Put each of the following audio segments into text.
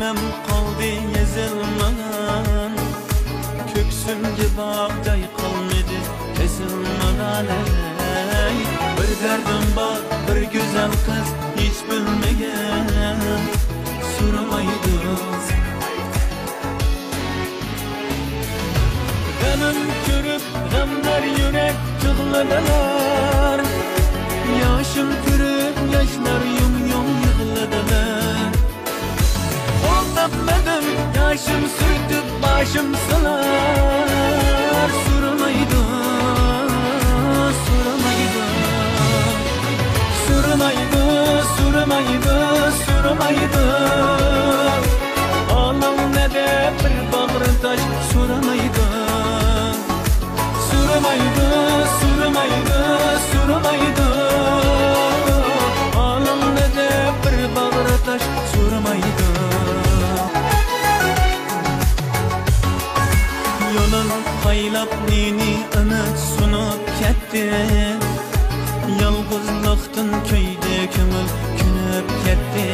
Kelimem kaldı yazılmadan, köksümge bağday kalmadı kesilmadan. Bir derdim var, bir güzel kız hiç bilmegen soramaydı. Gamım körüp gamlar yürek yığladılar, yaşım körüp yaşlar yum yum yığladılar. Olmadım yaşım sürtüp başım salar, soramaydı, soramaydı, soramaydı, soramaydı, soramaydı. Anam ne de bir bağrı taş soramaydı, soramaydı, soramaydı, soramaydı. Anam ne de bir bağrı taş soramaydı. Yolun haylap neni ınık sunup ketdi, yalgızlıqtın köyde kömül künüp ketdi.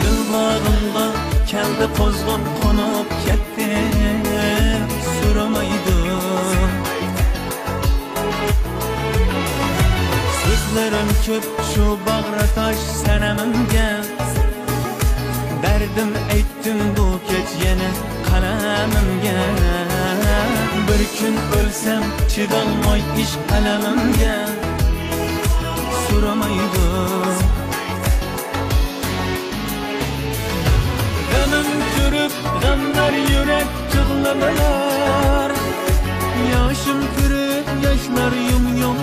Dil bağımda keldi qozg'un qo'nib ketdi, so'ramaydi. So'zlarim ko'p shu bag'ri tosh sanamimga, derdim aytdim bu kech yana qalamimga. Bir kun o'lsam chidolmay ish alamimga, so'ramaydi. Gamim ko'rib g'amlar yurak yig'lamalar, yoshim ko'rib yoshlar yum yum